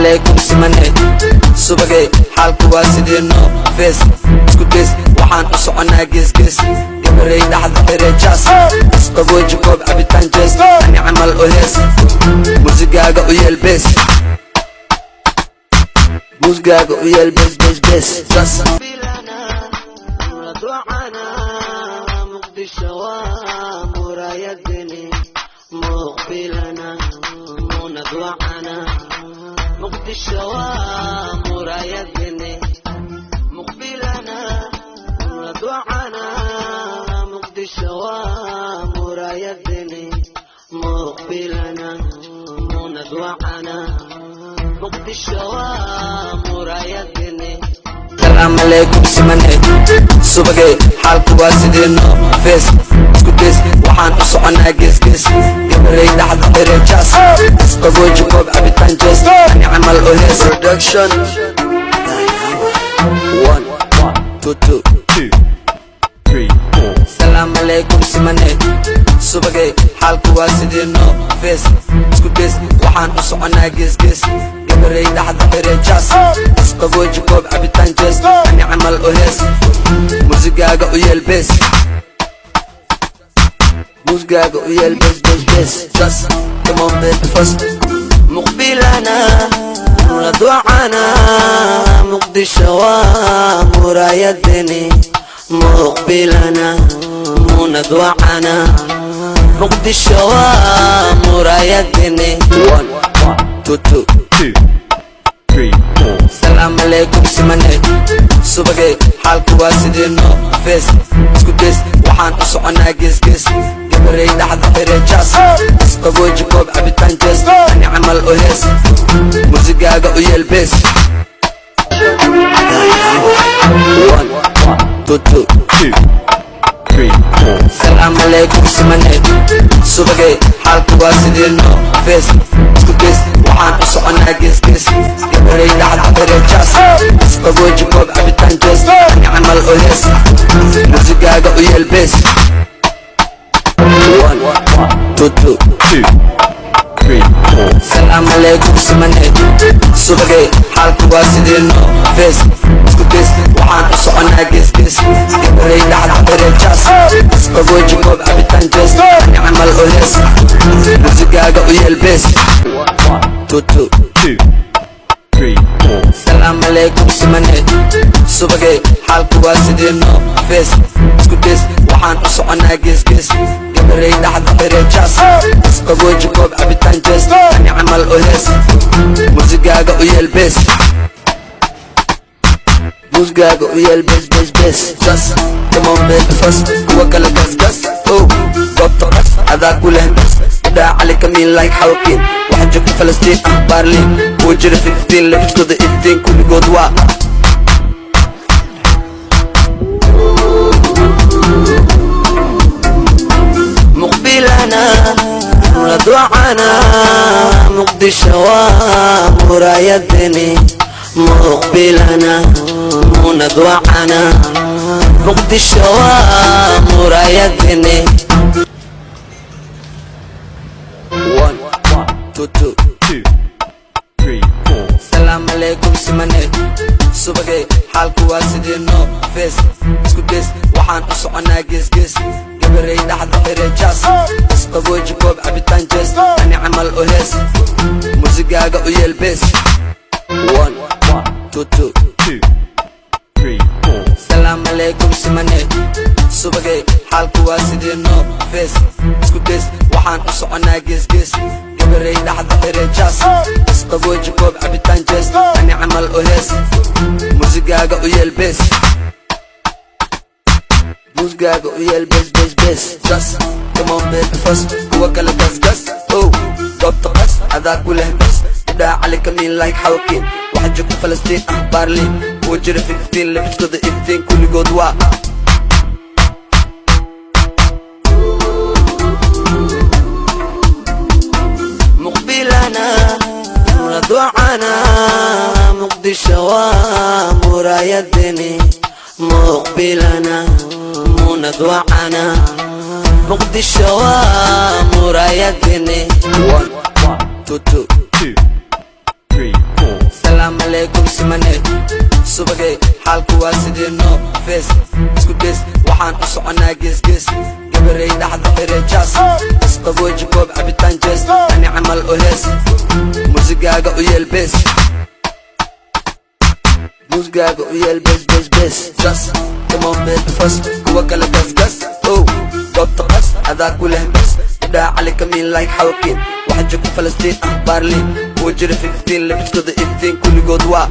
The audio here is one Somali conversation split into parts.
عليكم سمنه سبقي حالك واسدينو فيس اسكتس وحان اسعنا قيس قيس قبري لحظة رجاس اسقبو جكوب عبتان جيس اني عمل اوهيس موسيقاقا ويلبس موسيقاقا ويلبس بس بس جاس مقضي الشوام ورايدني مقبلنا وندوعنا مقضي الشوام ورايدني مقبلنا وندوعنا مقضي الشوام ورايدني مقبلنا وندوعنا مقضي الشوام ورايدني السلام عليكم سمنه سبقي حالك واسدينو فيس اسكتس وحان اسعنا قيس قيس قبري لحظة رجاس اسقبو جكوب عبتان جيس اني عمل اوهيس برودكشن 1 2 3 4 السلام عليكم سمنه سبقي حالك واسدينو فيس اسكتس وحان اسعنا قيس قيس قبري لحظة رجاس اسقبو جكوب عبتان جيس اني عمل اوهيس موسيقاقا ويلبس موسيقاقا ويلبس بس بس جاس كمان بالفصل مقبلنا وندوعنا مقضي الشوام ورايدني مقبلنا وندوعنا مقضي الشوام ورايدني 1 2 3 4 السلام عليكم سمنه سبقي حالك واسدينو فيس اسكتس وحان اسعنا قيس قيس قبري لحظة رجاس اسقبو جكوب عبتان جيس اني عمل اوهيس موسيقاقا ويلبس 1 2 3 4 السلام عليكم سمنه سبقي حالك واسدينو فيس اسكتس وحان اسعنا قيس قيس قبري لحظة رجاس اسقبو جكوب عبتان جيس اني عمل اوهيس موسيقاقا ويلبس 1 2 3 4 السلام عليكم سمنه سبقي حالك واسدينو فيس اسكتس وحان اسعنا قيس قيس قبري لحظة رجاس اسقبو جكوب عبتان جيس اني عمل اوهيس موسيقاقا ويلبس 2 3 4 السلام عليكم سمنه سبقي حالك واسدينو فيس اسكتس وحان اسعنا قيس قيس قبري لحظة رجاس اسقبو جكوب عبتان جيس اني عمل اوهيس موسيقاقا ويلبس موسيقاقا ويلبس بس بس جاس كمان بالفصل وكلا قس قس قطة هذا كله بس دا عليك مين لايك حوكين واحد جوك فلسطين اخبار لي وجري في 15 لبس كده 15 كل قدوة مقبلنا وندوعنا مقضي الشوام ورايدني مقبلنا وندوعنا مقضي الشوام ورايدني 1 2 3 4 السلام عليكم سمنه سبقي حالك واسدينو فيس اسكتس وحان اسعنا قيس قيس قبري لحظة رجاس اسقبو جكوب عبتان جيس اني عمل اوهيس موسيقاقا ويلبس 1 2 3 4 السلام عليكم سمنه سبقي حالك واسدينو فيس اسكتس وحان اسعنا قيس قيس قبري لحظة رجاس اسقبو جكوب عبتان جيس اني عمل اوهيس موسيقاقا ويلبس موسيقاقا ويلبس بس بس جاس كمان بالفصل وكلا قس قس قطة بس هذا كله بس دا عليك مين لايك حوكين واحد جوك فلسطين اخبار لي وجري في 15 لبس كده 15 كل قدوة مقبلنا وندوعنا مقضي الشوام ورايدني مقبلنا وندوعنا مقضي الشوام ورايدني 1 2 3 4 حالكو واسدينو فيس اسكو بيس وحان أصعنا جيس جيس قبري لحظة إريجاس اسقب وجهكو بعبتان جيس أني عمل أهيس موسيقاقا ويلبس موسيقاقا ويلبس بس بس جاس كمان بيت فس كوا كلا قس قس أو قبط قس هذا كله بس دا عليك مين لايك حوكين واحد جاكو فلسطين أخبار لي وجري في 15 لبس كده 15 كل قدوة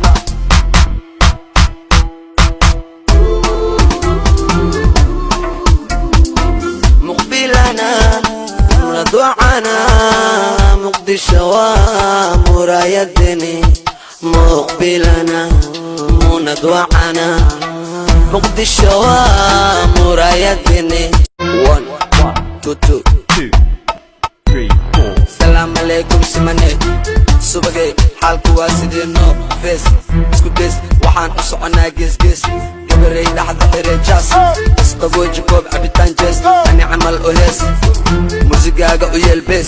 مقبلنا ندوعنا مقضي الشوام ورايا الدني مقبلنا ندوعنا مقضي الشوام ورايا الدني 1 2 3 4 السلام عليكم سمني سوبقي حالكو واسدينو فيس اسكو بيس وحان أصعنا جيس جيس قبري لحظة إريجاس اسقب وجهكو بعبتان جيس أني عمل أهيس موسيقاقا ويلبس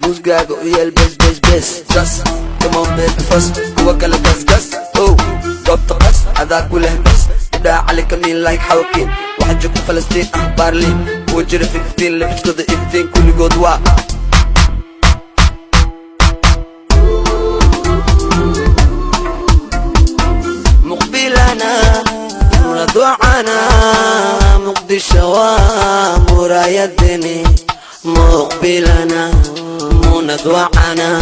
موسيقاقا ويلبس بس بس جاس كمان بيت فس كوا كلا قس قس أو قبط قس هذا كله بس دا عليك مين لايك حوكين واحد جاكو فلسطين أخبار لي وجري في 15 لبس كده 15 كل قدوة مقبلنا ندوعنا مقضي الشوام ورايا الدني مقبلنا ندوعنا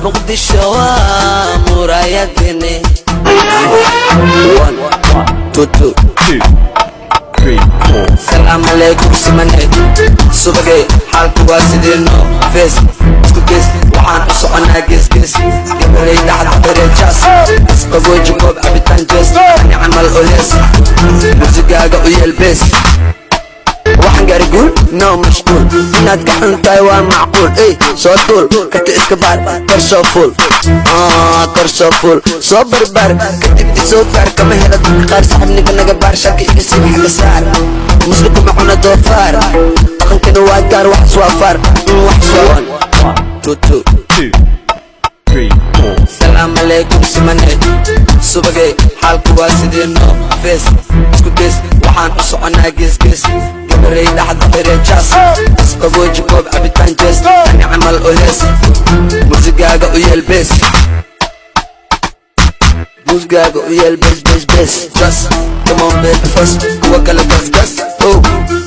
مقضي الشوام ورايا الدني 1 2 3 4 السلام عليكم سمني سوبقي حالكو واسدينو فيس اسكو بيس وحان أصعنا جيس جيس قبري لحظة إريجاس اسقب وجهكو بعبتان جيس أني عمل أهيس موسيقاقا ويلبس waxaan gaari guul noo mashquul inaad ka xuntahay waa macquul ey soo duul kata iska baar kor soo fuul kor soo fuul soo barbaar kadib isoo gaar kama hela dadka qaar saxibniga naga baar shaka iga siiba xaga saar musliku macuna doofaar dhaqankana waa gaar waxas waa faar waxas waa 1 2 3 4 السلام عليكم سمني سوبقي حالكو واسدينو فيس اسكو بيس وحان أصعنا جيس جيس قبري لحظة إريجاس اسقب وجهكو بعبتان جيس أني عمل أهيس موسيقاقا ويلبس موسيقاقا ويلبس بس بس جاس كمان بيت فس كوا كلا قس قس أو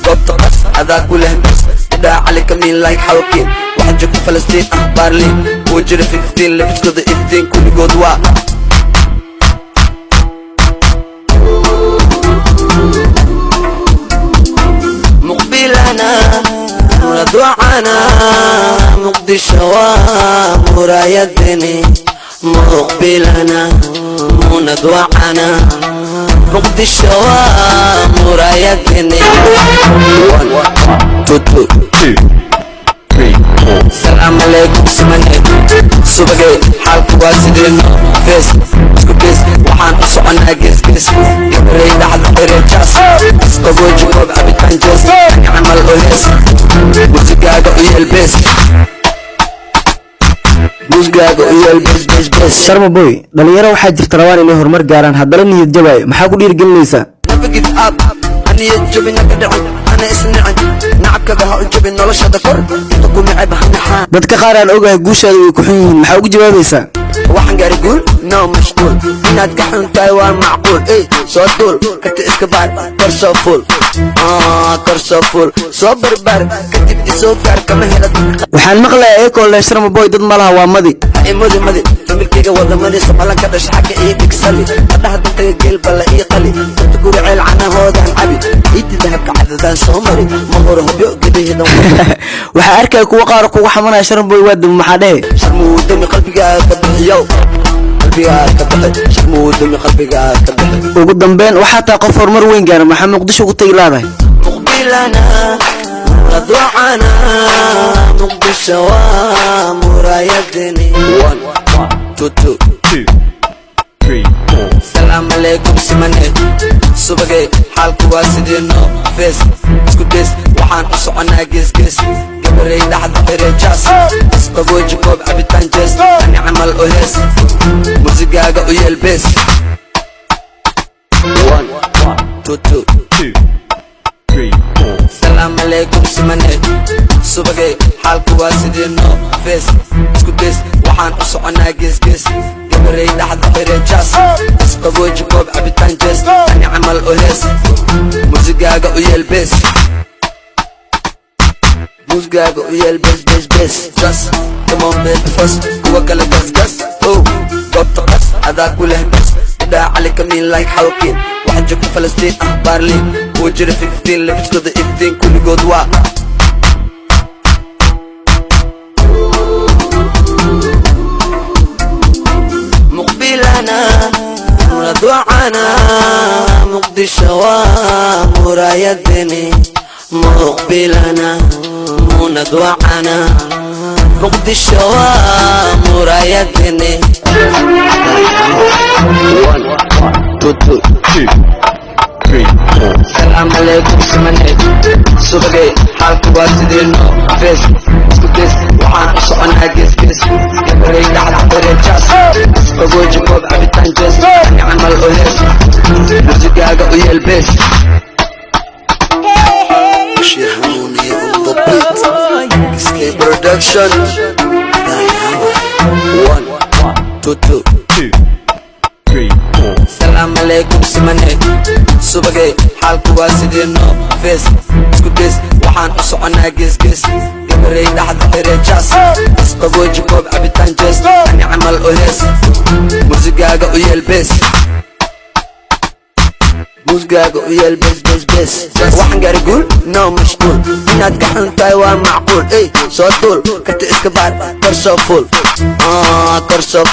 قبط قس هذا كله بس دا عليك مين لايك حوكين واحد جاكو فلسطين أخبار لي وجري في 15 لبس كده 15 كل قدوة مقبلنا ندوعنا مقضي الشوام ورايا الدني مقبلنا ندوعنا مقضي الشوام ورايا الدني 1 2 3 4 السلام عليكم سمني سوبقي حالكو واسدينو فيس اسكو بيس وحان أصعنا جيس جيس قبري لحظة إريجاس اسقب وجهكو بعبتان جيس أني عمل أهيس موسيقاقا ويلبس موسيقاقا ويلبس بس بس sharma boy dhalinyaro waxaa jirta rabaan inay horumar gaaraan haddana niyad jabaayo maxaa ku dhiirigelinaysaa never give up أني جبنا كدعو أنا اسمعي نعبك بها جبن نلشة دكر تقوم عيبها نحا dadka qaar aan ogahay guushaada way ku xun yihiin maxaa ugu jawaabaysaa waxaan gaari guul noo mashquul inaad ka xuntahay waa macquul ey soo duul kata iska baar kor soo fuul kor soo fuul soo barbaar kadib isoo gaar kama hela waxaan maqlayaa eekoo leh sharma boy dad malaha waa madi madi madi familkayga wadamadi somalan ka dhasha xagga iyo digsali hadhaha dantaga geel balla iyo qali dadka guri ceel canahoodaan cabi ciidii dahabka cadadaan soo mari ma hore hubyo gedaheedan waxaa arkaya kuwa qaar kugu xamanaya sharma boy waa dami maxaa dhehe sharmuu dami qalbigaa ka bixiyow qalbigaa ka bixi sharmuu dami qalbigaa ka bixi ugu dambeyn waxaa taa qof horumar weyn gaara maxaa muqdisho ugu tagi laadahay مقبلنا ندوعنا مقضي الشوام ورايا الدني 1 2 3 4 السلام عليكم سمني سوبقي حالكو واسدينو فيس اسكو بيس وحان أصعنا جيس جيس قبري لحظة إريجاس اسقب وجهكو بعبتان جيس أني عمل أهيس muusigaaga u yeel bees 1 2 3 4 salaam alaykum simane subagay xaalku waa sideeno fees isku bees waxaan u soconaa gees gabaray dhaxda xireejaas isqabooji koob cabitaan jees ani camal oo hees muusigaaga u yeel bees muusigaaga u yeel bees just come on baby first kuwa kale gas oh goobta qas adaa ku leh bas idhaa cali kamiin like xawkiin waxa joogta falastiin baarliin kuwa jira 15 labiskooda iftiin kulligood waa muqbilana muradwacana muqdisho waa muraayadini muqbilana muradwacana muqdisho waa muraayadini 1 2 3 4 salaam alaykum simane subagay xaalku waa sideeno fees isku bees waxaan u soconaa gees gabaray dhaxda xireejaas isqabooji koob cabitaan jees ani camal oo hees muusigaaga u yeel bees Bashir Hanuuni on the beat Escape Production 1 2 3 4 salaam alaykum simane subagay xaalku waa sideeno fees isku bees waxaan u soconaa gees gabaray dhaxda xireejaas isqabooji koob cabitaan jees ani camal oo hees muusigaaga u yeel bees muusigaaga u yeel bees waxaan gaari guul no mashquul inaad ka xun tahay waa macquul ey soo duul kata iska baar kor soo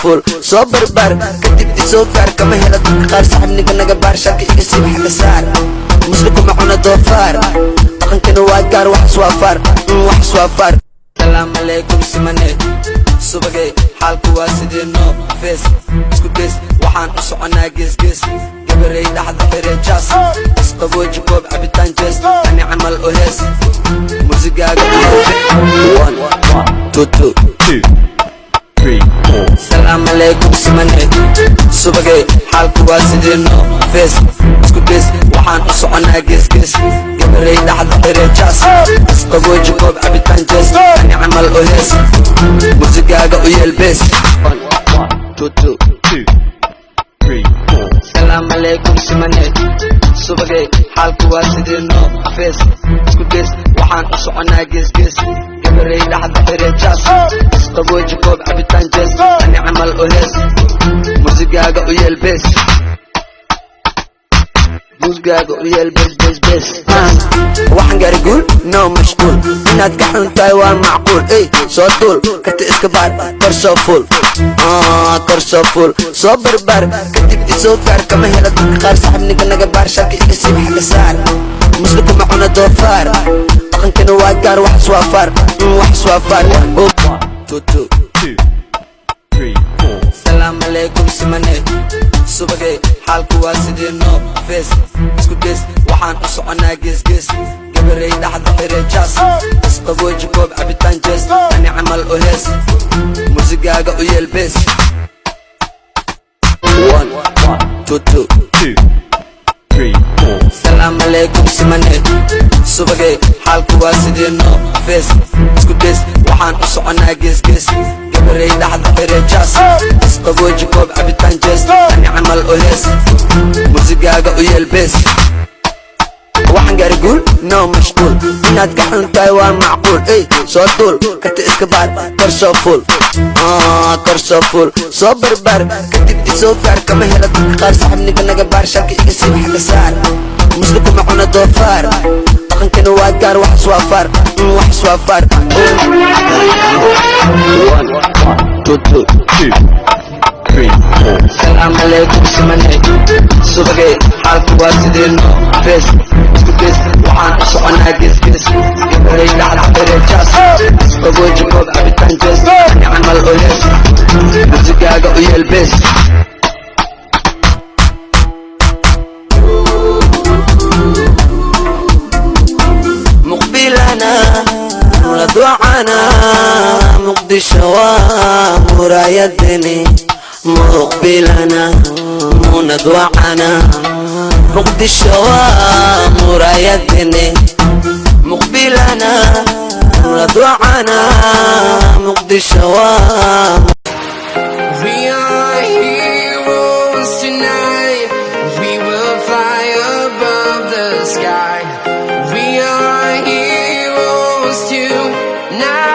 fuul soo barbaar kadib isoo gaar kama hela dadka qaar saxibniga naga baar sharka iga siiba xagga saar muslikuma cuna doofaar dhaqankana waa gaar waxas waa faar salaam alaykum simane subagay xaalku waa sideeno fees isku bees waxaan u soconaa gees gabaray dhaxda xireejaas isqabooji koob cabitaan jees ani camal oo hees muusigaaga u yeel 1 2 3 4 salaam alaykum simane subagay xaalku waa sideeno fees isku bees waxaan u soconaa gees gabaray dhaxda xireejaas isqabooji koob cabitaan jees ani camal oo hees muusigaaga u yeel bees 1 2 salaam alaykum simane subagay xaalku waa sideeno fees isku bees waxaan u soconaa gees gabaray dhaxda xireejaas isqabooji koob cabitaan jees ani camal oo hees muusigaaga u yeel bees muusigaaga u yeel bees waxaan gaari guul no mashquul inaad ka xun tahay waa macquul ey soo duul kata iska baar kor soo fuul soo barbaar kadib isoo gaar kama hela dadka qaar saxibniga naga baar sharka iga siiba xagga saar muslikuma cuna doofaar dhaqankana waa gaar waxas waa faar 1 2 3 4 salaam alaykum simane subagay xaalku waa sideeno fees isku bees waxaan u soconaa gees gabaray dhaxda xireejaas isqabooji koob cabitaan jees ani camal oo hees muusigaaga u yeel bees 1 2 3 4 salaam alaykum simane subagay xaalku waa sideeno fees isku bees waxaan u soconaa gees gabaray dhaxda xireejaas isqabooji koob cabitaan jees ani camal oo hees muusigaaga u yeel bees waxaan gaari guul no mashquul inaad ka xun tahay waa macquul ey soo duul kata iska baar kor soo fuul soo barbaar kadib isoo gaar kama hela dadka qaar saxibniga naga baar sharka iga siiba xagga saar muslikuma cuna doofaar dhaqankana waa gaar waxas waa faar 1 2 salaam alaykum simane subagay xaalku waa sideeno fees isku bees waxaan u soconaa gees gabaray dhaxda xireejaas isqabooji koob cabitaan jees ani camal oo hees muusigaaga u yeel bees muqbilana muradwacana muqdisho waa muraayadini مقبلنا منى وعنا مقدشة ومرايتني مقبلنا منى وعنا مقدشة We are heroes tonight. We will fly above the sky. We are heroes tonight.